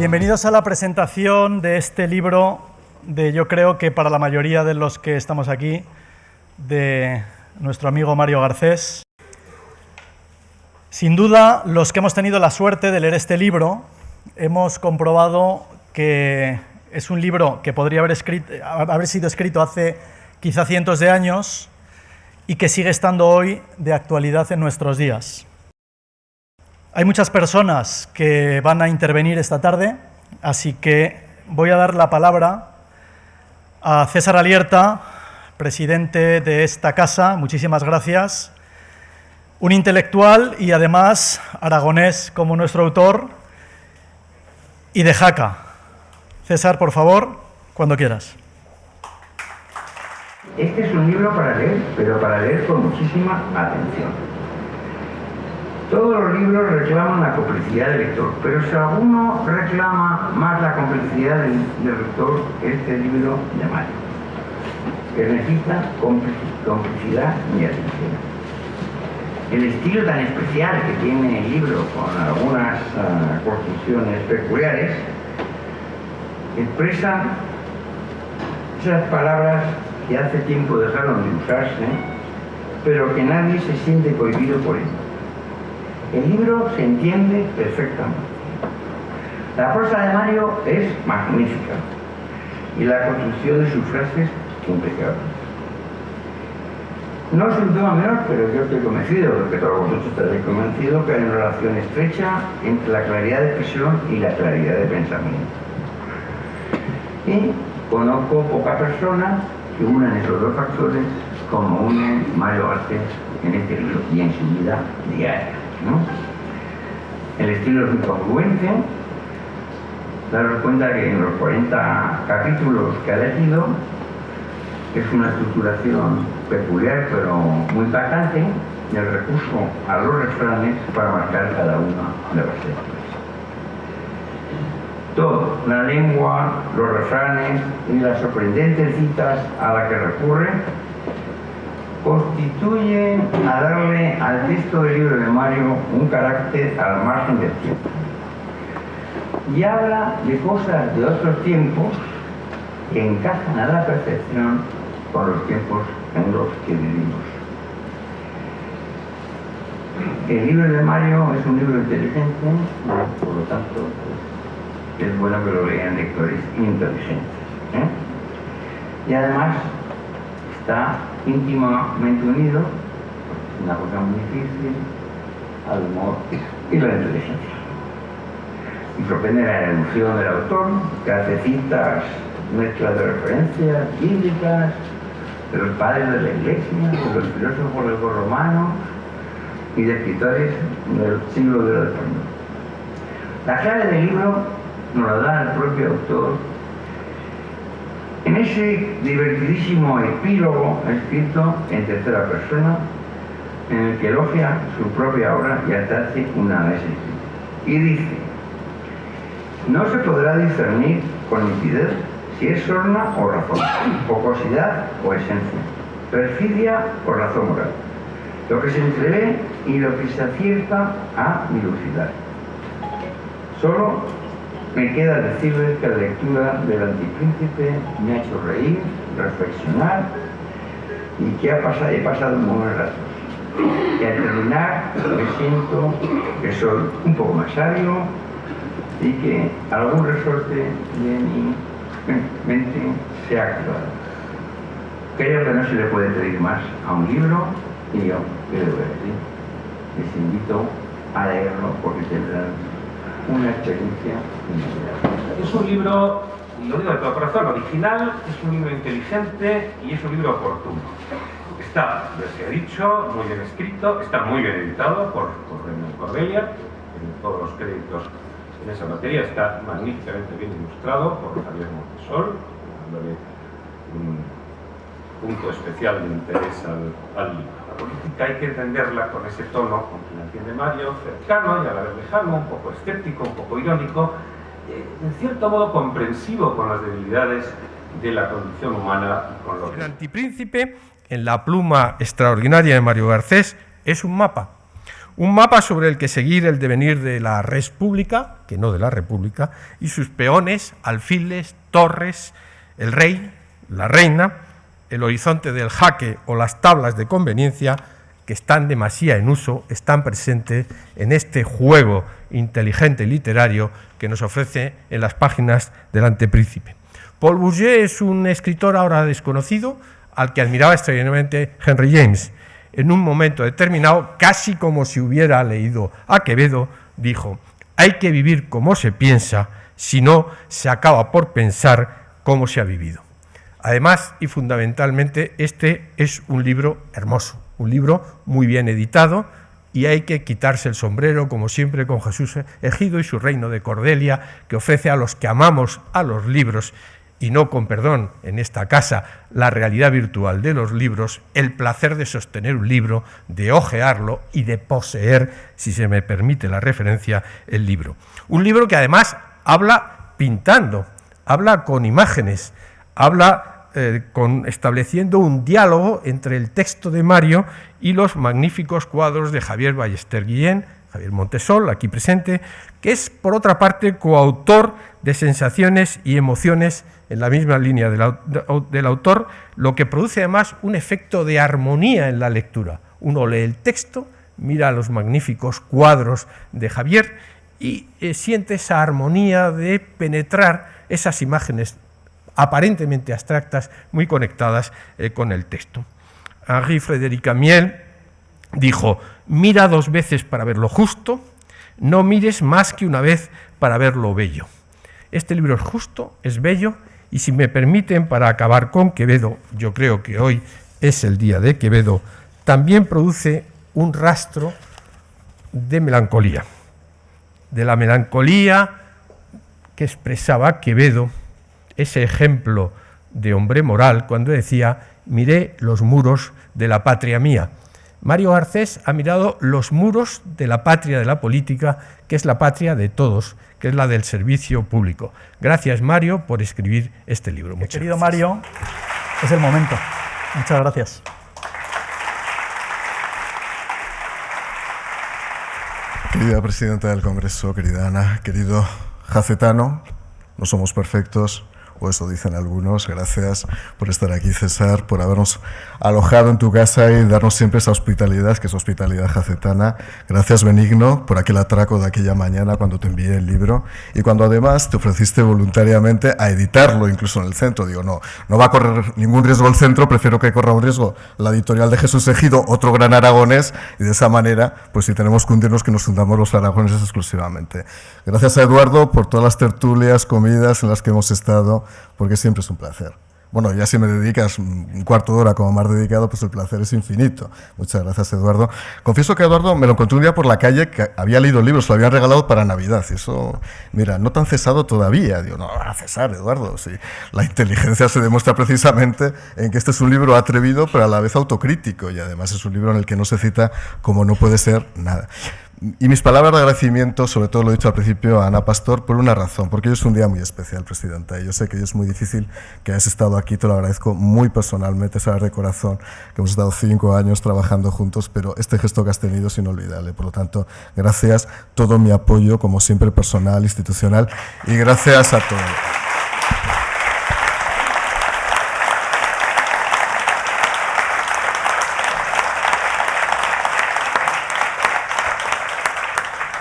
Bienvenidos a la presentación de este libro yo creo que para la mayoría de los que estamos aquí, de nuestro amigo Mario Garcés. Sin duda, los que hemos tenido la suerte de leer este libro, hemos comprobado que es un libro que podría haber sido escrito hace quizá cientos de años y que sigue estando hoy de actualidad en nuestros días. Hay muchas personas que van a intervenir esta tarde, así que voy a dar la palabra a César Alierta, presidente de esta casa, muchísimas gracias, un intelectual y además aragonés como nuestro autor y de Jaca. César, por favor, cuando quieras. Este es un libro para leer, pero para leer con muchísima atención. Todos los libros reclaman la complicidad del lector, pero si alguno reclama más la complicidad del lector, este libro de Mario, que necesita complicidad y atención. El estilo tan especial que tiene el libro, con algunas construcciones peculiares, expresa esas palabras que hace tiempo dejaron de usarse, pero que nadie se siente cohibido por ello. El libro se entiende perfectamente. La prosa de Mario es magnífica y la construcción de sus frases impecable. No es un tema menor, pero yo estoy convencido, porque todos vosotros estaréis convencidos, que hay una relación estrecha entre la claridad de expresión y la claridad de pensamiento. Y conozco pocas personas que unan esos dos factores como une Mario Garcés en este libro y en su vida diaria, ¿no? El estilo es muy congruente. Daros cuenta que en los 40 capítulos que ha elegido es una estructuración peculiar pero muy impactante, y el recurso a los refranes para marcar cada una de las lecturas. Todo, la lengua, los refranes y las sorprendentes citas a las que recurre, constituye a darle al texto del libro de Mario un carácter al margen del tiempo. Y habla de cosas de otros tiempos que encajan a la perfección con los tiempos en los que vivimos. El libro de Mario es un libro inteligente, por lo tanto, pues, es bueno que lo lean lectores inteligentes, Y además está íntimamente unido, una cosa muy difícil, al humor y la inteligencia. Y sorprende la erudición del autor, que hace citas, mezclas de referencias bíblicas, de los padres de la Iglesia, de los filósofos romanos y de escritores del siglo de los años. La clave del libro nos la da el propio autor en ese divertidísimo epílogo escrito en tercera persona, en el que elogia su propia obra y hasta hace una análisis. Y dice: no se podrá discernir con nitidez si es sorna o razón, jocosidad o esencia, perfidia o razón moral, lo que se entrevé y lo que se acierta a dilucidar. Solo me queda decirles que la lectura del Antipríncipe me ha hecho reír, reflexionar y que he pasado buenos ratos. Y al terminar me siento que soy un poco más sabio y que algún resorte de mi mente se ha activado. Creo que no se le puede pedir más a un libro y yo, ¿qué le voy a decir? Les invito a leerlo porque tendrán una experiencia inolvidable. Es un libro, y lo digo de todo corazón, original, es un libro inteligente y es un libro oportuno. Está, les he dicho, muy bien escrito, está muy bien editado por René Cordelia, en todos los créditos en esa materia, está magníficamente bien ilustrado por Javier Montesol, dándole un punto especial de interés al libro. La política hay que entenderla con ese tono con que la entiende Mario, cercano y a la vez lejano, un poco escéptico, un poco irónico, en cierto modo comprensivo con las debilidades de la condición humana y con lo que... El Antipríncipe, en la pluma extraordinaria de Mario Garcés, es un mapa Un mapa sobre el que seguir el devenir de la res pública, que no de la república, y sus peones, alfiles, torres, el rey, la reina, el horizonte del jaque o las tablas de conveniencia que están demasiado en uso, están presentes en este juego inteligente y literario que nos ofrece en las páginas del Antepríncipe. Paul Bourget es un escritor ahora desconocido al que admiraba extraordinariamente Henry James. En un momento determinado, casi como si hubiera leído a Quevedo, dijo: hay que vivir como se piensa, si no, se acaba por pensar cómo se ha vivido. Además, y fundamentalmente, este es un libro hermoso, un libro muy bien editado, y hay que quitarse el sombrero, como siempre, con Jesús Ejido y su Reino de Cordelia, que ofrece a los que amamos a los libros, y no con perdón en esta casa, la realidad virtual de los libros, el placer de sostener un libro, de hojearlo y de poseer, si se me permite la referencia, el libro. Un libro que además habla pintando, habla con imágenes, habla estableciendo un diálogo entre el texto de Mario y los magníficos cuadros de Javier Ballester Guillén, Javier Montesol, aquí presente, que es, por otra parte, coautor de Sensaciones y Emociones en la misma línea del autor, lo que produce además un efecto de armonía en la lectura. Uno lee el texto, mira los magníficos cuadros de Javier y siente esa armonía de penetrar esas imágenes aparentemente abstractas, muy conectadas con el texto. Henri Frédéric Amiel dijo: mira 2 veces para ver lo justo, no mires más que una vez para ver lo bello. Este libro es justo, es bello, y si me permiten, para acabar con Quevedo, yo creo que hoy es el día de Quevedo, también produce un rastro de melancolía, de la melancolía que expresaba Quevedo, ese ejemplo de hombre moral, cuando decía: miré los muros de la patria mía. Mario Garcés ha mirado los muros de la patria de la política, que es la patria de todos, que es la del servicio público. Gracias, Mario, por escribir este libro. Muchas Querido gracias. Mario, es el momento. Muchas gracias. Querida presidenta del Congreso, querida Ana, querido Jacetano, no somos perfectos, o eso dicen algunos. Gracias por estar aquí, César, por habernos alojado en tu casa y darnos siempre esa hospitalidad, que es hospitalidad jacetana. Gracias, Benigno, por aquel atraco de aquella mañana cuando te envié el libro y cuando además te ofreciste voluntariamente a editarlo incluso en el centro. Digo, no va a correr ningún riesgo el centro, prefiero que corra un riesgo la editorial de Jesús Ejido, otro gran aragonés, y de esa manera, pues si tenemos que hundirnos, que nos fundamos los aragoneses exclusivamente. Gracias a Eduardo por todas las tertulias, comidas en las que hemos estado, porque siempre es un placer. Bueno, ya si me dedicas un cuarto de hora como me has dedicado, pues el placer es infinito. Muchas gracias, Eduardo. Confieso que Eduardo me lo encontré un día por la calle, que había leído el libro, se lo habían regalado para Navidad. Y eso, mira, no tan cesado todavía. Digo, no, a cesar, Eduardo. Sí. La inteligencia se demuestra precisamente en que este es un libro atrevido, pero a la vez autocrítico. Y además es un libro en el que no se cita como no puede ser nada. Y mis palabras de agradecimiento, sobre todo lo he dicho al principio, a Ana Pastor, por una razón, porque hoy es un día muy especial, Presidenta, y yo sé que hoy es muy difícil que hayas estado aquí, te lo agradezco muy personalmente, sabes de corazón que hemos estado 5 años trabajando juntos, pero este gesto que has tenido es inolvidable, por lo tanto, gracias, todo mi apoyo, como siempre, personal, institucional, y gracias a todos.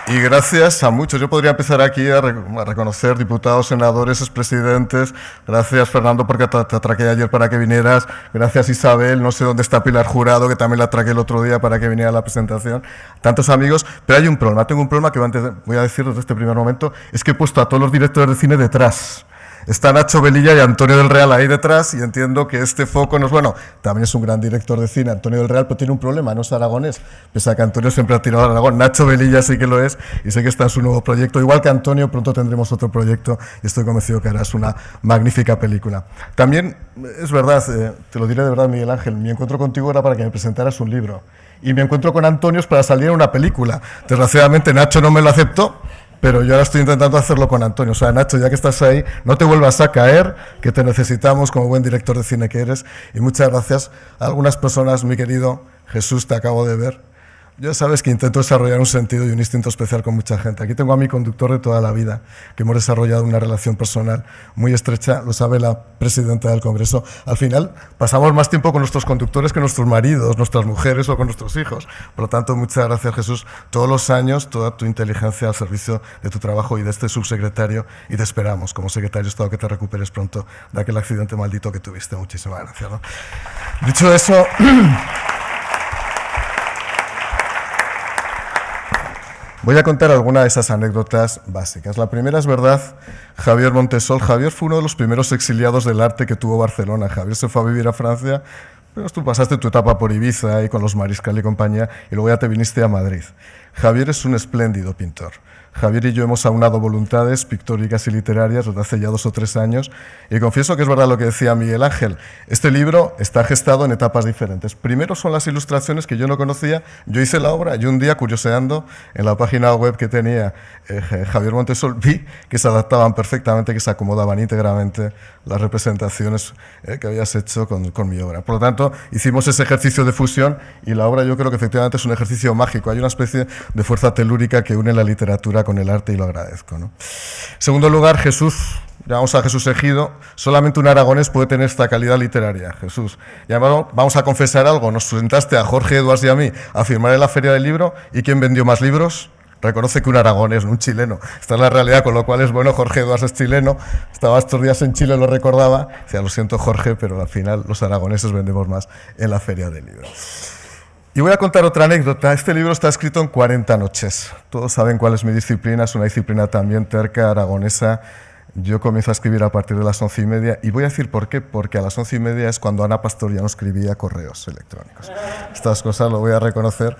Y gracias a muchos. Yo podría empezar aquí a reconocer diputados, senadores, expresidentes. Gracias, Fernando, porque te atraqué ayer para que vinieras. Gracias, Isabel. No sé dónde está Pilar Jurado, que también la atraqué el otro día para que viniera a la presentación. Tantos amigos. Pero hay un problema. Tengo un problema que voy a decir desde este primer momento. Es que he puesto a todos los directores de cine detrás. Está Nacho Velilla y Antonio del Real ahí detrás y entiendo que este foco no es bueno. También es un gran director de cine, Antonio del Real, pero tiene un problema, no es aragonés. Pese a que Antonio siempre ha tirado a Aragón, Nacho Velilla sí que lo es y sé que está en su nuevo proyecto. Igual que Antonio, pronto tendremos otro proyecto y estoy convencido que harás una magnífica película. También, es verdad, te lo diré de verdad, Miguel Ángel, mi encuentro contigo era para que me presentaras un libro y mi encuentro con Antonio es para salir en una película. Desgraciadamente Nacho no me lo aceptó, pero yo ahora estoy intentando hacerlo con Antonio. O sea, Nacho, ya que estás ahí, no te vuelvas a caer, que te necesitamos como buen director de cine que eres. Y muchas gracias a algunas personas, mi querido Jesús, te acabo de ver. Ya sabes que intento desarrollar un sentido y un instinto especial con mucha gente. Aquí tengo a mi conductor de toda la vida, que hemos desarrollado una relación personal muy estrecha, lo sabe la presidenta del Congreso. Al final, pasamos más tiempo con nuestros conductores que nuestros maridos, nuestras mujeres o con nuestros hijos. Por lo tanto, muchas gracias, Jesús. Todos los años, toda tu inteligencia al servicio de tu trabajo y de este subsecretario, y te esperamos como secretario de Estado que te recuperes pronto de aquel accidente maldito que tuviste. Muchísimas gracias, ¿no? Dicho eso... Voy a contar algunas de esas anécdotas básicas. La primera es verdad, Javier Montesol. Javier fue uno de los primeros exiliados del arte que tuvo Barcelona. Javier se fue a vivir a Francia, pero tú pasaste tu etapa por Ibiza y con los Mariscal y compañía, y luego ya te viniste a Madrid. Javier es un espléndido pintor. Javier y yo hemos aunado voluntades pictóricas y literarias desde hace ya 2 o 3 años, y confieso que es verdad lo que decía Miguel Ángel. Este libro está gestado en etapas diferentes. Primero son las ilustraciones que yo no conocía. Yo hice la obra y un día, curioseando en la página web que tenía Javier Montesol, vi que se adaptaban perfectamente, que se acomodaban íntegramente las representaciones que habías hecho con mi obra. Por lo tanto, hicimos ese ejercicio de fusión, y la obra yo creo que efectivamente es un ejercicio mágico. Hay una especie de fuerza telúrica que une la literatura con el arte, y lo agradezco, ¿no? En segundo lugar, Jesús. Llamamos a Jesús Ejido. Solamente un aragonés puede tener esta calidad literaria, Jesús. Y además, vamos a confesar algo. Nos sentaste a Jorge Edwards y a mí a firmar en la Feria del Libro. ¿Y quién vendió más libros? Reconoce que un aragonés, no un chileno. Esta es la realidad, con lo cual es bueno. Jorge Edwards es chileno. Estaba estos días en Chile, lo recordaba. O sea, lo siento, Jorge, pero al final los aragoneses vendemos más en la Feria del Libro. Y voy a contar otra anécdota. Este libro está escrito en 40 noches. Todos saben cuál es mi disciplina. Es una disciplina también terca, aragonesa. Yo comienzo a escribir a partir de las 11:30, y voy a decir por qué. Porque a las 11:30 es cuando Ana Pastor ya no escribía correos electrónicos. Estas cosas lo voy a reconocer.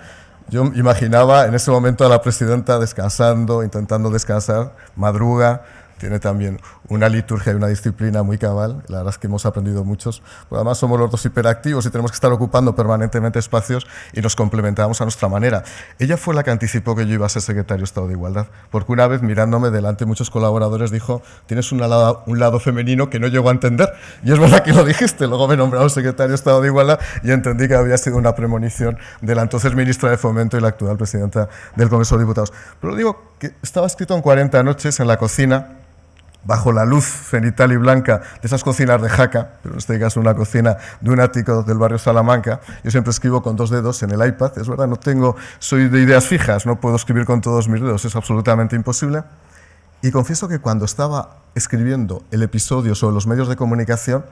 Yo imaginaba en ese momento a la presidenta descansando, intentando descansar, madruga. Tiene también una liturgia y una disciplina muy cabal. La verdad es que hemos aprendido muchos. Pues además somos los dos hiperactivos y tenemos que estar ocupando permanentemente espacios, y nos complementamos a nuestra manera. Ella fue la que anticipó que yo iba a ser secretario de Estado de Igualdad, porque una vez, mirándome delante de muchos colaboradores, dijo: tienes un lado femenino que no llego a entender. Y es verdad que lo dijiste. Luego me nombraron secretario de Estado de Igualdad y entendí que había sido una premonición de la entonces ministra de Fomento y la actual presidenta del Congreso de Diputados. Pero digo que estaba escrito en 40 noches en la cocina, bajo la luz cenital y blanca de esas cocinas de Jaca, pero en este caso una cocina de un ático del barrio Salamanca. Yo siempre escribo con 2 dedos en el iPad. Es verdad, soy de ideas fijas, no puedo escribir con todos mis dedos, es absolutamente imposible. Y confieso que cuando estaba escribiendo el episodio sobre los medios de comunicación,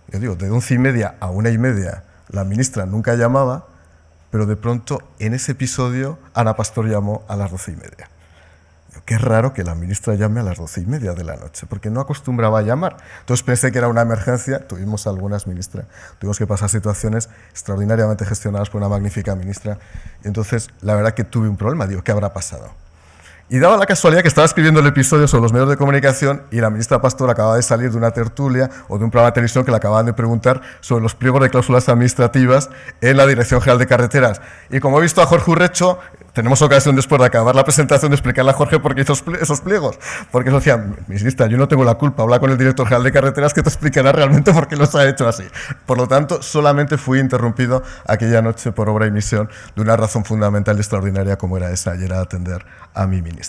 yo digo, de 11:30 a 1:30, la ministra nunca llamaba, pero de pronto en ese episodio Ana Pastor llamó a las 12:30. Qué raro que la ministra llame a las 12:30 de la noche, porque no acostumbraba a llamar. Entonces pensé que era una emergencia. Tuvimos algunas, ministra. Tuvimos que pasar situaciones extraordinariamente gestionadas por una magnífica ministra. Y entonces, la verdad que tuve un problema. Digo, ¿qué habrá pasado? Y daba la casualidad que estaba escribiendo el episodio sobre los medios de comunicación, y la ministra Pastor acababa de salir de una tertulia o de un programa de televisión que le acababan de preguntar sobre los pliegos de cláusulas administrativas en la Dirección General de Carreteras. Y como he visto a Jorge Urrecho, tenemos ocasión después de acabar la presentación de explicarle a Jorge por qué hizo esos pliegos. Porque eso decía: ministra, yo no tengo la culpa, habla con el director general de Carreteras que te explicará realmente por qué los ha hecho así. Por lo tanto, solamente fui interrumpido aquella noche por obra y misión de una razón fundamental y extraordinaria como era esa, y era atender a mi ministra.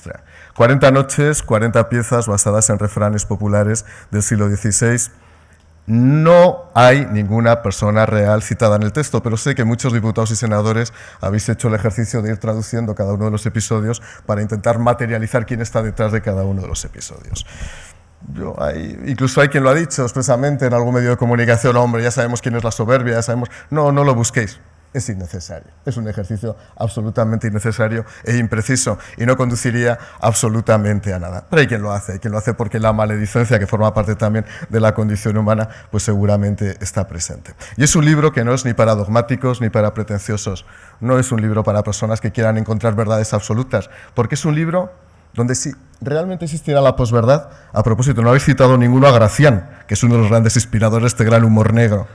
40 noches, 40 piezas basadas en refranes populares del siglo XVI. No hay ninguna persona real citada en el texto, pero sé que muchos diputados y senadores habéis hecho el ejercicio de ir traduciendo cada uno de los episodios para intentar materializar quién está detrás de cada uno de los episodios. Incluso hay quien lo ha dicho expresamente en algún medio de comunicación: hombre, ya sabemos quién es la soberbia, ya sabemos... No lo busquéis. Es innecesario. Es un ejercicio absolutamente innecesario e impreciso, y no conduciría absolutamente a nada. Pero hay quien lo hace porque la maledicencia, que forma parte también de la condición humana, pues seguramente está presente. Y es un libro que no es ni para dogmáticos ni para pretenciosos. No es un libro para personas que quieran encontrar verdades absolutas, porque es un libro donde, si realmente existiera la posverdad... A propósito, no habéis citado ninguno a Gracián, que es uno de los grandes inspiradores de este gran humor negro.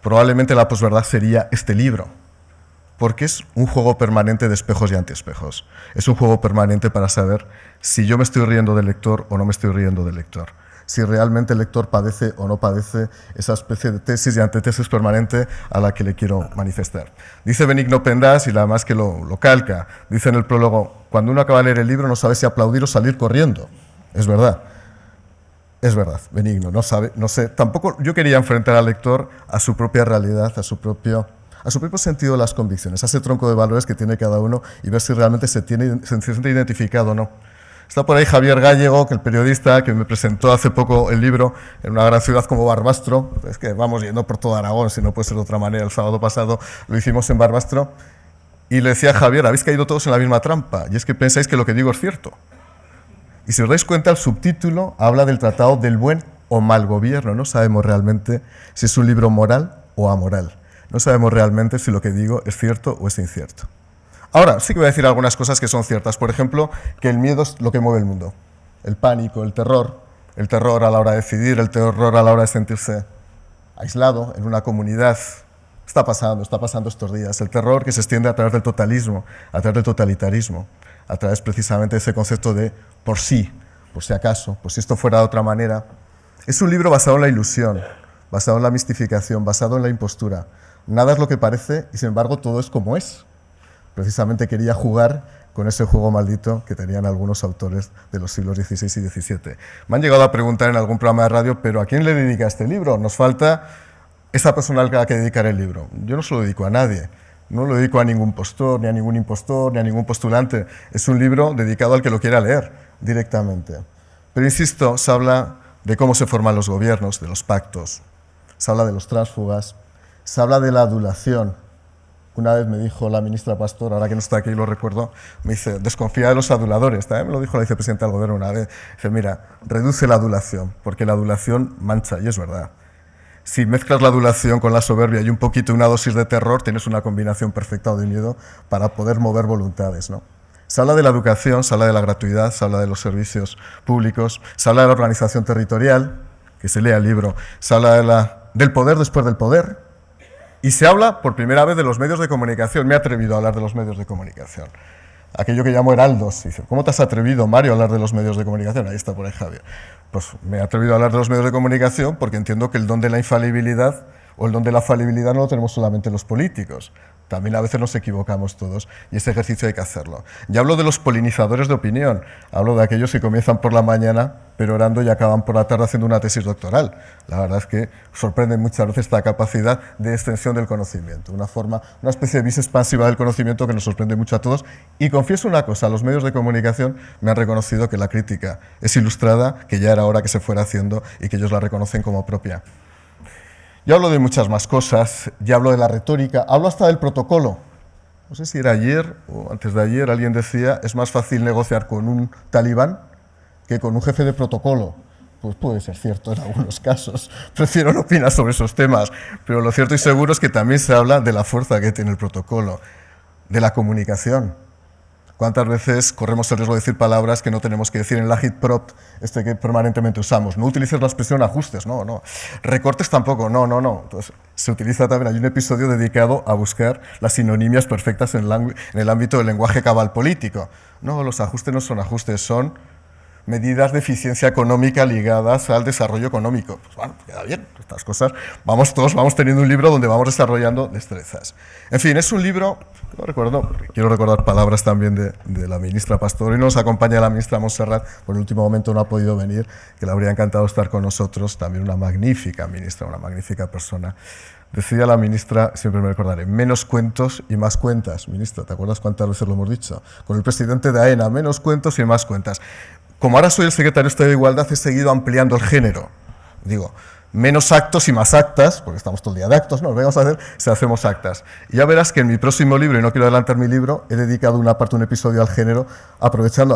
Probablemente la posverdad sería este libro, porque es un juego permanente de espejos y antiespejos. Es un juego permanente para saber si yo me estoy riendo del lector o no me estoy riendo del lector, si realmente el lector padece o no padece esa especie de tesis y antítesis permanente a la que le quiero manifestar. Dice Benigno Pendas, y además que lo calca, dice en el prólogo, cuando uno acaba de leer el libro no sabe si aplaudir o salir corriendo. Es verdad, Benigno, no sé, tampoco yo quería enfrentar al lector a su propia realidad, a su propio sentido de las convicciones, a ese tronco de valores que tiene cada uno y ver si realmente se siente identificado o no. Está por ahí Javier Gallego, que el periodista que me presentó hace poco el libro en una gran ciudad como Barbastro. Es que vamos yendo por todo Aragón, si no puede ser de otra manera. El sábado pasado lo hicimos en Barbastro y le decía a Javier, habéis caído todos en la misma trampa, y es que pensáis que lo que digo es cierto. Y si os dais cuenta, el subtítulo habla del tratado del buen o mal gobierno. No sabemos realmente si es un libro moral o amoral. No sabemos realmente si lo que digo es cierto o es incierto. Ahora, sí que voy a decir algunas cosas que son ciertas. Por ejemplo, que el miedo es lo que mueve el mundo. El pánico, el terror a la hora de decidir, el terror a la hora de sentirse aislado en una comunidad. Está pasando estos días. El terror que se extiende a través del totalismo, a través del totalitarismo, a través precisamente de ese concepto de por sí, por si acaso, por si esto fuera de otra manera. Es un libro basado en la ilusión, basado en la mistificación, basado en la impostura. Nada es lo que parece y, sin embargo, todo es como es. Precisamente quería jugar con ese juego maldito que tenían algunos autores de los siglos XVI y XVII. Me han llegado a preguntar en algún programa de radio, ¿pero a quién le dedica este libro? Nos falta esa persona a la que dedicar el libro. Yo no se lo dedico a nadie. No lo dedico a ningún postor, ni a ningún impostor, ni a ningún postulante. Es un libro dedicado al que lo quiera leer directamente. Pero insisto, se habla de cómo se forman los gobiernos, de los pactos. Se habla de los tránsfugas. Se habla de la adulación. Una vez me dijo la ministra Pastor, ahora que no está aquí lo recuerdo, me dice, desconfía de los aduladores. También me lo dijo la vicepresidenta del gobierno una vez. Dice, mira, reduce la adulación, porque la adulación mancha, y es verdad. Si mezclas la adulación con la soberbia y un poquito una dosis de terror, tienes una combinación perfecta o de miedo para poder mover voluntades, ¿no? Se habla de la educación, se habla de la gratuidad, se habla de los servicios públicos, se habla de la organización territorial, que se lea el libro, se habla del poder después del poder, y se habla por primera vez de los medios de comunicación. Me he atrevido a hablar de los medios de comunicación. Aquello que llamo heraldos. Dice, ¿cómo te has atrevido, Mario, a hablar de los medios de comunicación? Ahí está por ahí Javier. Pues me he atrevido a hablar de los medios de comunicación porque entiendo que el don de la infalibilidad o el don de la falibilidad no lo tenemos solamente los políticos. También a veces nos equivocamos todos y ese ejercicio hay que hacerlo. Ya hablo de los polinizadores de opinión. Hablo de aquellos que comienzan por la mañana perorando y acaban por la tarde haciendo una tesis doctoral. La verdad es que sorprende muchas veces esta capacidad de extensión del conocimiento. Una especie de vis expansiva del conocimiento que nos sorprende mucho a todos. Y confieso una cosa, los medios de comunicación me han reconocido que la crítica es ilustrada, que ya era hora que se fuera haciendo y que ellos la reconocen como propia. Yo hablo de muchas más cosas, ya hablo de la retórica, hablo hasta del protocolo. No sé si era ayer o antes de ayer, alguien decía, es más fácil negociar con un talibán que con un jefe de protocolo. Pues puede ser cierto en algunos casos, prefiero no opinar sobre esos temas, pero lo cierto y seguro es que también se habla de la fuerza que tiene el protocolo, de la comunicación. ¿Cuántas veces corremos el riesgo de decir palabras que no tenemos que decir en el agitprop que permanentemente usamos? No utilices la expresión ajustes, no. Recortes tampoco, no. Entonces, se utiliza también, hay un episodio dedicado a buscar las sinonimias perfectas en el ámbito del lenguaje cabal político. No, los ajustes no son ajustes, son medidas de eficiencia económica ligadas al desarrollo económico. Pues bueno, queda bien, estas cosas. Todos vamos teniendo un libro donde vamos desarrollando destrezas. En fin, es un libro, quiero recordar palabras también de la ministra Pastor. Hoy nos acompaña la ministra Montserrat, por el último momento no ha podido venir, que le habría encantado estar con nosotros, también una magnífica ministra, una magnífica persona. Decía la ministra, siempre me recordaré, menos cuentos y más cuentas. Ministra, ¿te acuerdas cuántas veces lo hemos dicho? Con el presidente de AENA, menos cuentos y más cuentas. Como ahora soy el secretario de Estado de Igualdad, he seguido ampliando el género. Digo, menos actos y más actas, porque estamos todo el día de actos, ¿no? Vamos a hacer si hacemos actas. Y ya verás que en mi próximo libro, y no quiero adelantar mi libro, he dedicado una parte, un episodio al género,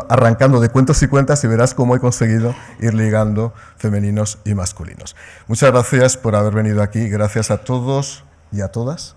arrancando de cuentos y cuentas, y verás cómo he conseguido ir ligando femeninos y masculinos. Muchas gracias por haber venido aquí, gracias a todos y a todas.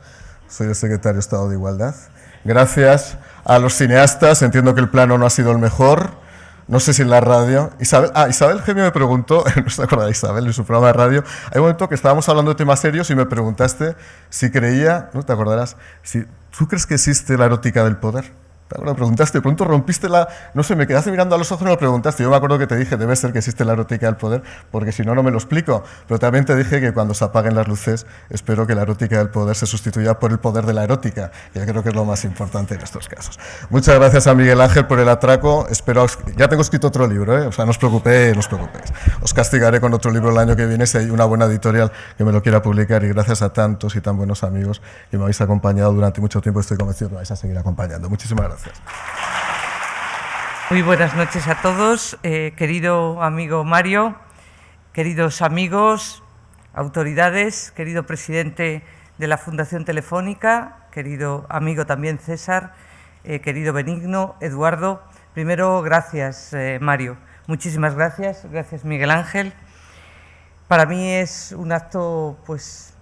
Soy el secretario de Estado de Igualdad. Gracias a los cineastas, entiendo que el plano no ha sido el mejor. No sé si en la radio. Isabel Gemio me preguntó, no se acuerda de Isabel, en su programa de radio, hay un momento que estábamos hablando de temas serios y me preguntaste si creía, no te acordarás, si tú crees que existe la erótica del poder. Lo preguntaste, de pronto rompiste la... No sé, me quedaste mirando a los ojos y me lo preguntaste. Yo me acuerdo que te dije, debe ser que existe la erótica del poder, porque si no, no me lo explico. Pero también te dije que cuando se apaguen las luces, espero que la erótica del poder se sustituya por el poder de la erótica, que yo creo que es lo más importante en estos casos. Muchas gracias a Miguel Ángel por el atraco. Espero... Ya tengo escrito otro libro, ¿eh? O sea, no os preocupéis, no os preocupéis. Os castigaré con otro libro el año que viene si hay una buena editorial que me lo quiera publicar, y gracias a tantos y tan buenos amigos que me habéis acompañado durante mucho tiempo. Estoy convencido que me vais a seguir acompañando. Muchísimas gracias. Muy buenas noches a todos, querido amigo Mario, queridos amigos, autoridades, querido presidente de la Fundación Telefónica, querido amigo también César, querido Benigno, Eduardo. Primero, gracias Mario, muchísimas gracias, gracias Miguel Ángel. Para mí es un acto pues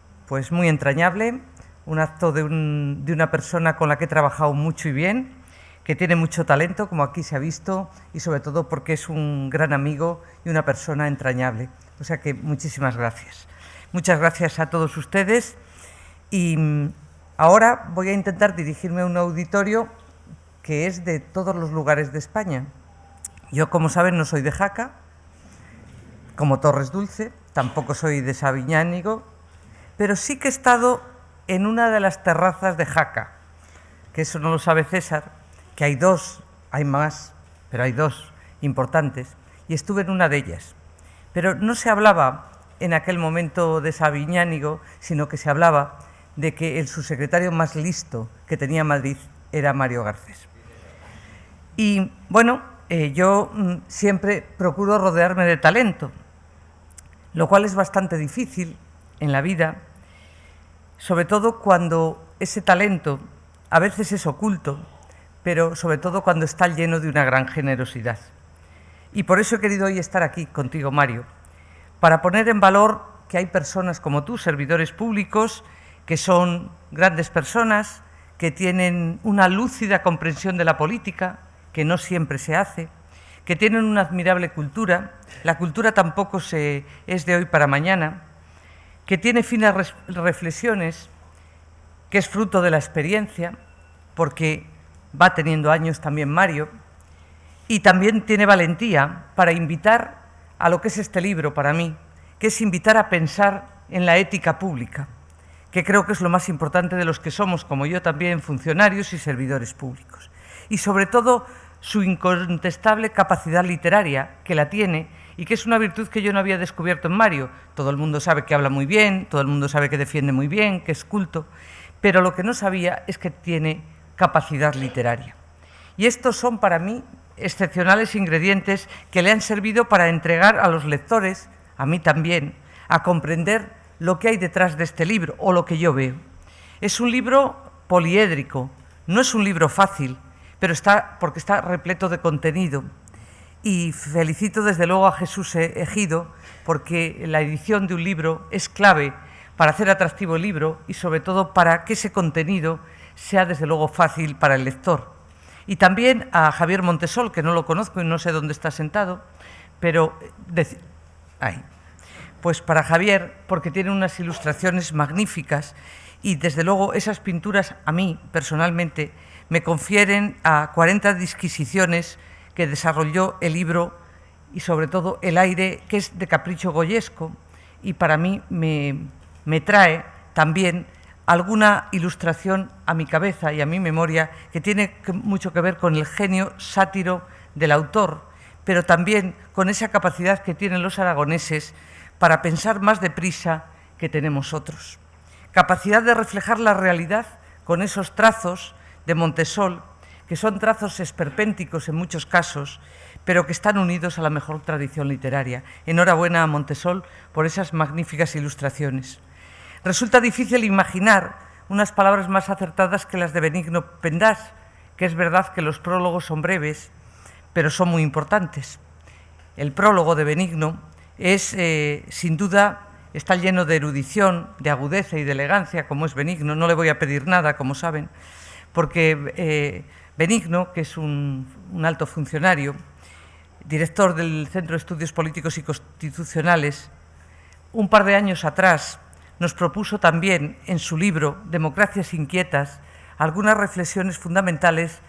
muy entrañable, un acto de una persona con la que he trabajado mucho y bien, que tiene mucho talento, como aquí se ha visto, y sobre todo porque es un gran amigo y una persona entrañable. O sea que muchísimas gracias. Muchas gracias a todos ustedes. Y ahora voy a intentar dirigirme a un auditorio que es de todos los lugares de España. Yo, como saben, no soy de Jaca, como Torres Dulce, tampoco soy de Sabiñánigo, pero sí que he estado en una de las terrazas de Jaca, que eso no lo sabe César, que hay dos, hay más, pero hay dos importantes, y estuve en una de ellas. Pero no se hablaba en aquel momento de Sabiñánigo, sino que se hablaba de que el subsecretario más listo que tenía Madrid era Mario Garcés. Y bueno, yo siempre procuro rodearme de talento, lo cual es bastante difícil en la vida, sobre todo cuando ese talento a veces es oculto, pero sobre todo cuando está lleno de una gran generosidad. Y por eso he querido hoy estar aquí contigo, Mario, para poner en valor que hay personas como tú, servidores públicos, que son grandes personas, que tienen una lúcida comprensión de la política, que no siempre se hace, que tienen una admirable cultura. La cultura tampoco es de hoy para mañana, que tiene finas reflexiones, que es fruto de la experiencia, porque va teniendo años también Mario, y también tiene valentía para invitar a lo que es este libro para mí, que es invitar a pensar en la ética pública, que creo que es lo más importante de los que somos, como yo también, funcionarios y servidores públicos. Y sobre todo su incontestable capacidad literaria, que la tiene, y que es una virtud que yo no había descubierto en Mario. Todo el mundo sabe que habla muy bien, todo el mundo sabe que defiende muy bien, que es culto, pero lo que no sabía es que tiene capacidad literaria. Y estos son para mí excepcionales ingredientes que le han servido para entregar a los lectores, a mí también, a comprender lo que hay detrás de este libro, o lo que yo veo. Es un libro poliédrico, no es un libro fácil, pero porque está repleto de contenido. Y felicito desde luego a Jesús Ejido, porque la edición de un libro es clave para hacer atractivo el libro y sobre todo para que ese contenido sea desde luego fácil para el lector. Y también a Javier Montesol, que no lo conozco y no sé dónde está sentado, pero ahí. Pues para Javier, porque tiene unas ilustraciones magníficas y desde luego esas pinturas a mí personalmente me confieren a 40 disquisiciones que desarrolló el libro y sobre todo el aire que es de capricho goyesco, y para mí me trae también alguna ilustración a mi cabeza y a mi memoria que tiene mucho que ver con el genio sátiro del autor, pero también con esa capacidad que tienen los aragoneses para pensar más deprisa que tenemos otros. Capacidad de reflejar la realidad con esos trazos de Montesol, que son trazos esperpénticos en muchos casos, pero que están unidos a la mejor tradición literaria. Enhorabuena a Montesol por esas magníficas ilustraciones. Resulta difícil imaginar unas palabras más acertadas que las de Benigno Pendás, que es verdad que los prólogos son breves, pero son muy importantes. El prólogo de Benigno es, sin duda, está lleno de erudición, de agudeza y de elegancia, como es Benigno. No le voy a pedir nada, como saben, porque Benigno, que es un alto funcionario, director del Centro de Estudios Políticos y Constitucionales, un par de años atrás nos propuso también en su libro Democracias Inquietas algunas reflexiones fundamentales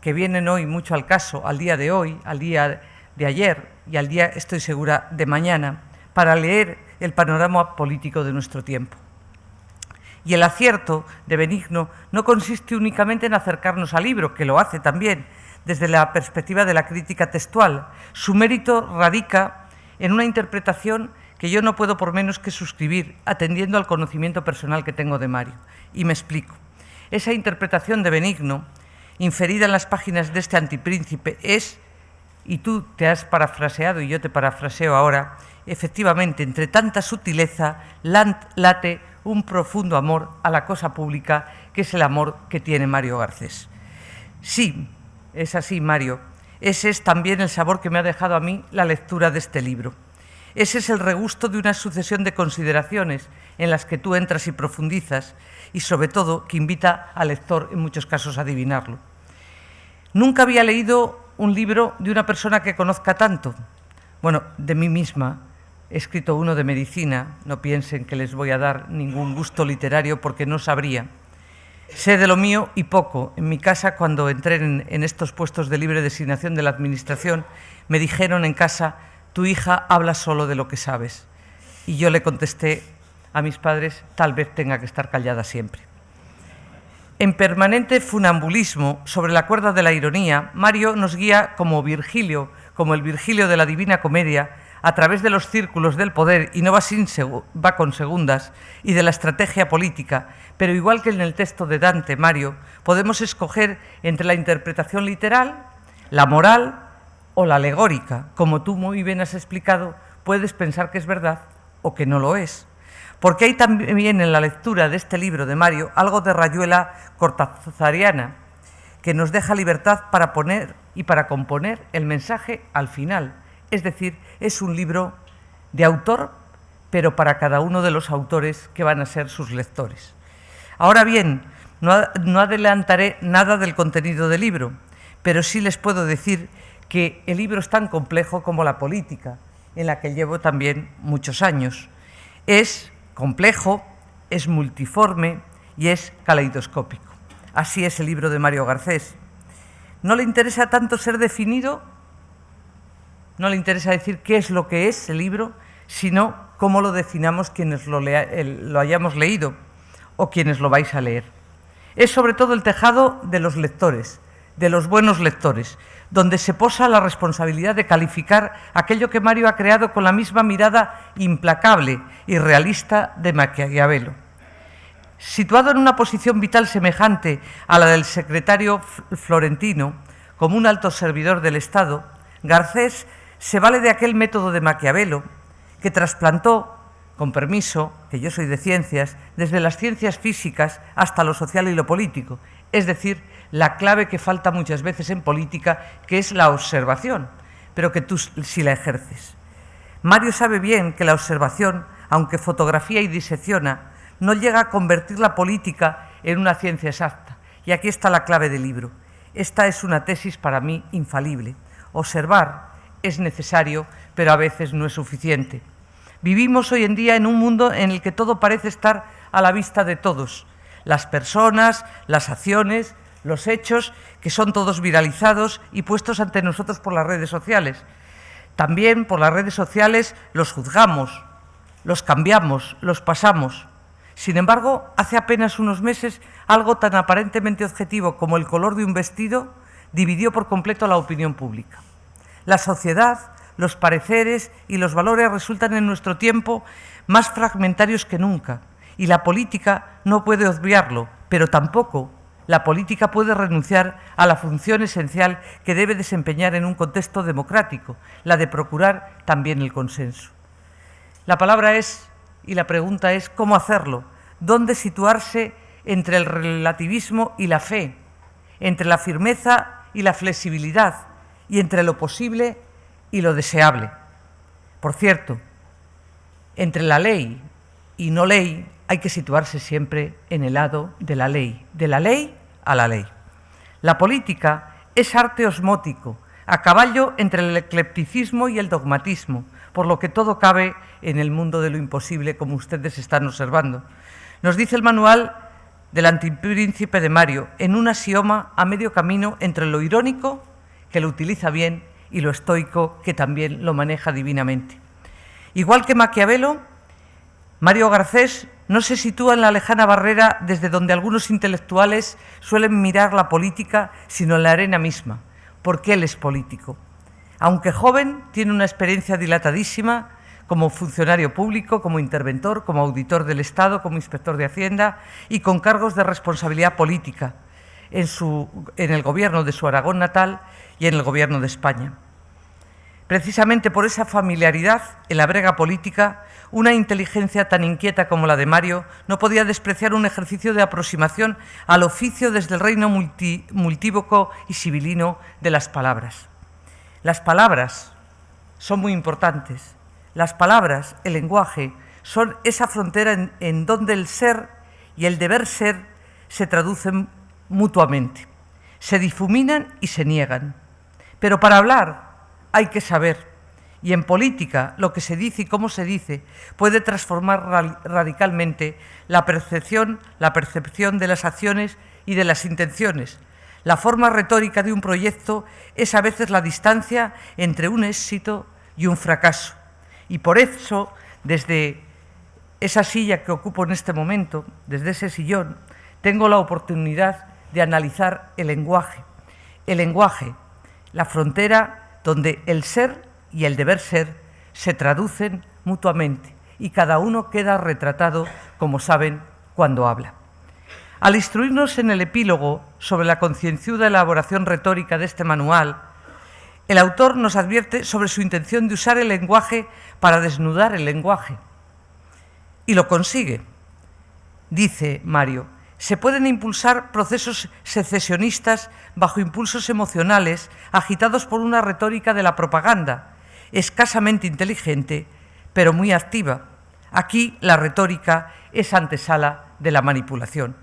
que vienen hoy mucho al caso, al día de hoy, al día de ayer y al día, estoy segura, de mañana, para leer el panorama político de nuestro tiempo. Y el acierto de Benigno no consiste únicamente en acercarnos al libro, que lo hace también desde la perspectiva de la crítica textual. Su mérito radica en una interpretación que yo no puedo por menos que suscribir, atendiendo al conocimiento personal que tengo de Mario. Y me explico. Esa interpretación de Benigno, inferida en las páginas de este antipríncipe, es, y tú te has parafraseado y yo te parafraseo ahora, efectivamente, entre tanta sutileza late un profundo amor a la cosa pública, que es el amor que tiene Mario Garcés. Sí, es así, Mario. Ese es también el sabor que me ha dejado a mí la lectura de este libro. Ese es el regusto de una sucesión de consideraciones en las que tú entras y profundizas y, sobre todo, que invita al lector, en muchos casos, a adivinarlo. Nunca había leído un libro de una persona que conozca tanto. Bueno, de mí misma he escrito uno de medicina. No piensen que les voy a dar ningún gusto literario porque no sabría. Sé de lo mío y poco. En mi casa, cuando entré en estos puestos de libre designación de la Administración, me dijeron en casa: tu hija habla solo de lo que sabes. Y yo le contesté a mis padres: tal vez tenga que estar callada siempre. En permanente funambulismo sobre la cuerda de la ironía, Mario nos guía como Virgilio, como el Virgilio de la Divina Comedia, a través de los círculos del poder, y no va con segundas, y de la estrategia política. Pero igual que en el texto de Dante, Mario, podemos escoger entre la interpretación literal, la moral o la alegórica. Como tú muy bien has explicado, puedes pensar que es verdad o que no lo es. Porque hay también en la lectura de este libro de Mario algo de rayuela cortazariana, que nos deja libertad para poner y para componer el mensaje al final. Es decir, es un libro de autor, pero para cada uno de los autores que van a ser sus lectores. Ahora bien, no adelantaré nada del contenido del libro, pero sí les puedo decir que el libro es tan complejo como la política, en la que llevo también muchos años. Es complejo, es multiforme y es caleidoscópico. Así es el libro de Mario Garcés. No le interesa tanto ser definido, no le interesa decir qué es lo que es el libro, sino cómo lo definamos quienes lo hayamos leído o quienes lo vais a leer. Es sobre todo el tejado de los lectores, de los buenos lectores, donde se posa la responsabilidad de calificar aquello que Mario ha creado con la misma mirada implacable y realista de Maquiavelo. Situado en una posición vital semejante a la del secretario Florentino, como un alto servidor del Estado, Garcés se vale de aquel método de Maquiavelo que trasplantó, con permiso, que yo soy de ciencias, desde las ciencias físicas hasta lo social y lo político, es decir, la clave que falta muchas veces en política, que es la observación, pero que tú sí la ejerces. Mario sabe bien que la observación, aunque fotografía y disecciona, no llega a convertir la política en una ciencia exacta. Y aquí está la clave del libro. Esta es una tesis para mí infalible. Observar es necesario, pero a veces no es suficiente. Vivimos hoy en día en un mundo en el que todo parece estar a la vista de todos. Las personas, las acciones, los hechos, que son todos viralizados y puestos ante nosotros por las redes sociales. También por las redes sociales los juzgamos, los cambiamos, los pasamos. Sin embargo, hace apenas unos meses, algo tan aparentemente objetivo como el color de un vestido dividió por completo la opinión pública. La sociedad, los pareceres y los valores resultan en nuestro tiempo más fragmentarios que nunca, y la política no puede obviarlo, pero tampoco la política puede renunciar a la función esencial que debe desempeñar en un contexto democrático, la de procurar también el consenso. La palabra es, y la pregunta es, ¿cómo hacerlo? ¿Dónde situarse entre el relativismo y la fe, entre la firmeza y la flexibilidad, y entre lo posible y lo deseable? Por cierto, entre la ley y no ley hay que situarse siempre en el lado de la ley a la ley. La política es arte osmótico, a caballo entre el eclecticismo y el dogmatismo, por lo que todo cabe en el mundo de lo imposible, como ustedes están observando. Nos dice el manual del Antipríncipe de Mario, en un axioma a medio camino entre lo irónico, que lo utiliza bien, y lo estoico, que también lo maneja divinamente. Igual que Maquiavelo, Mario Garcés no se sitúa en la lejana barrera desde donde algunos intelectuales suelen mirar la política, sino en la arena misma, porque él es político. Aunque joven, tiene una experiencia dilatadísima como funcionario público, como interventor, como auditor del Estado, como inspector de Hacienda y con cargos de responsabilidad política en el gobierno de su Aragón natal y en el gobierno de España. Precisamente por esa familiaridad en la brega política, una inteligencia tan inquieta como la de Mario no podía despreciar un ejercicio de aproximación al oficio desde el reino multívoco y sibilino de las palabras. Las palabras son muy importantes. Las palabras, el lenguaje, son esa frontera en donde el ser y el deber ser se traducen mutuamente, se difuminan y se niegan. Pero para hablar hay que saber, y en política lo que se dice y cómo se dice puede transformar radicalmente la percepción de las acciones y de las intenciones. La forma retórica de un proyecto es a veces la distancia entre un éxito y un fracaso. Y por eso, desde esa silla que ocupo en este momento, desde ese sillón, tengo la oportunidad de analizar el lenguaje. El lenguaje, la frontera donde el ser y el deber ser se traducen mutuamente y cada uno queda retratado, como saben, cuando habla. Al instruirnos en el epílogo sobre la concienzuda elaboración retórica de este manual, el autor nos advierte sobre su intención de usar el lenguaje para desnudar el lenguaje. Y lo consigue. Dice Mario, se pueden impulsar procesos secesionistas bajo impulsos emocionales agitados por una retórica de la propaganda, escasamente inteligente, pero muy activa. Aquí la retórica es antesala de la manipulación.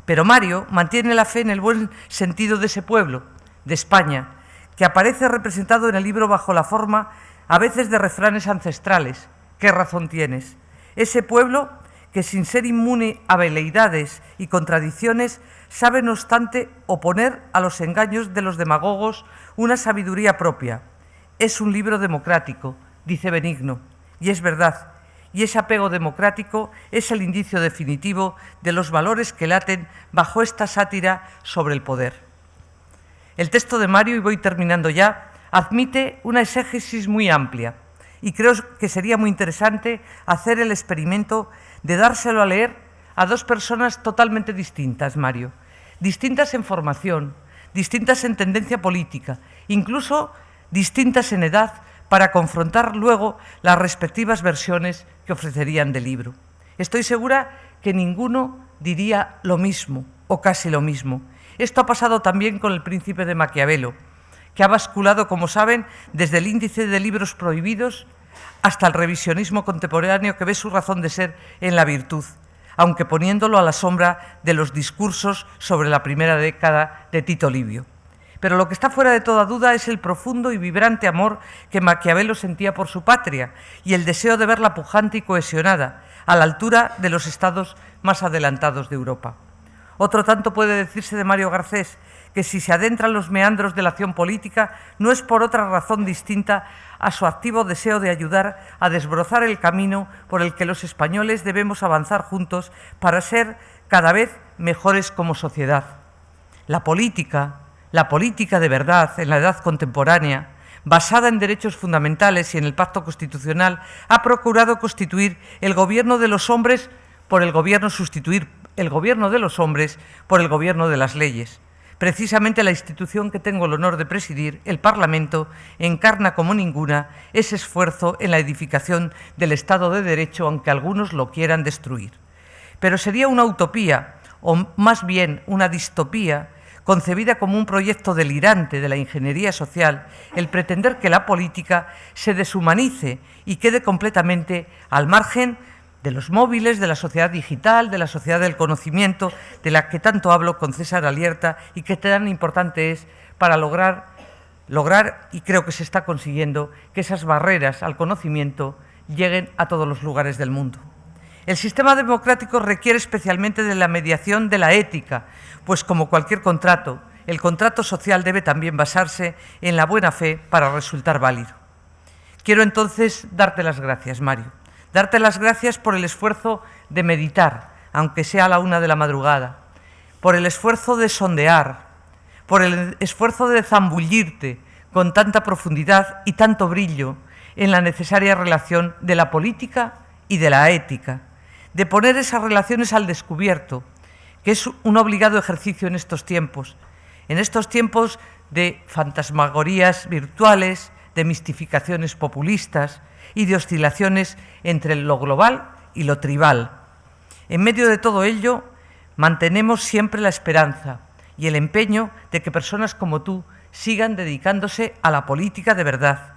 Pero Mario mantiene la fe en el buen sentido de ese pueblo, de España, que aparece representado en el libro bajo la forma, a veces, de refranes ancestrales. ¿Qué razón tienes? Ese pueblo que, sin ser inmune a veleidades y contradicciones, sabe, no obstante, oponer a los engaños de los demagogos una sabiduría propia. Es un libro democrático, dice Benigno, y es verdad. Y ese apego democrático es el indicio definitivo de los valores que laten bajo esta sátira sobre el poder. El texto de Mario, y voy terminando ya, admite una exégesis muy amplia y creo que sería muy interesante hacer el experimento de dárselo a leer a dos personas totalmente distintas, Mario, distintas en formación, distintas en tendencia política, incluso distintas en edad, para confrontar luego las respectivas versiones que ofrecerían del libro. Estoy segura que ninguno diría lo mismo o casi lo mismo. Esto ha pasado también con El Príncipe de Maquiavelo, que ha basculado, como saben, desde el índice de libros prohibidos hasta el revisionismo contemporáneo que ve su razón de ser en la virtud, aunque poniéndolo a la sombra de los discursos sobre la primera década de Tito Livio. Pero lo que está fuera de toda duda es el profundo y vibrante amor que Maquiavelo sentía por su patria y el deseo de verla pujante y cohesionada, a la altura de los estados más adelantados de Europa. Otro tanto puede decirse de Mario Garcés, que si se adentra en los meandros de la acción política no es por otra razón distinta a su activo deseo de ayudar a desbrozar el camino por el que los españoles debemos avanzar juntos para ser cada vez mejores como sociedad. La política de verdad en la edad contemporánea, basada en derechos fundamentales y en el pacto constitucional, ha procurado constituir el gobierno de los hombres por el gobierno, sustituir el gobierno de los hombres por el gobierno de las leyes. Precisamente la institución que tengo el honor de presidir, el Parlamento, encarna como ninguna ese esfuerzo en la edificación del Estado de Derecho, aunque algunos lo quieran destruir. Pero sería una utopía, o más bien una distopía, concebida como un proyecto delirante de la ingeniería social, el pretender que la política se deshumanice y quede completamente al margen de los móviles, de la sociedad digital, de la sociedad del conocimiento, de la que tanto hablo con César Alierta y que tan importante es para lograr, y creo que se está consiguiendo, que esas barreras al conocimiento lleguen a todos los lugares del mundo. El sistema democrático requiere especialmente de la mediación de la ética, pues como cualquier contrato, el contrato social debe también basarse en la buena fe para resultar válido. Quiero entonces darte las gracias, Mario. Darte las gracias por el esfuerzo de meditar, aunque sea a la 1 de la madrugada, por el esfuerzo de sondear, por el esfuerzo de zambullirte con tanta profundidad y tanto brillo en la necesaria relación de la política y de la ética, de poner esas relaciones al descubierto, que es un obligado ejercicio en estos tiempos de fantasmagorías virtuales, de mistificaciones populistas y de oscilaciones entre lo global y lo tribal. En medio de todo ello, mantenemos siempre la esperanza y el empeño de que personas como tú sigan dedicándose a la política de verdad.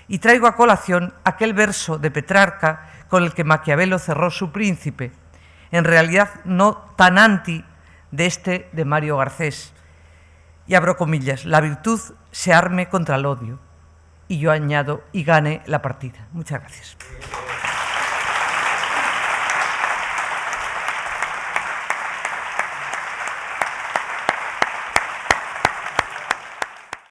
Y traigo a colación aquel verso de Petrarca con el que Maquiavelo cerró su Príncipe, en realidad no tan anti de este de Mario Garcés. Y abro comillas, la virtud se arme contra el odio. Y yo añado, y gane la partida. Muchas gracias.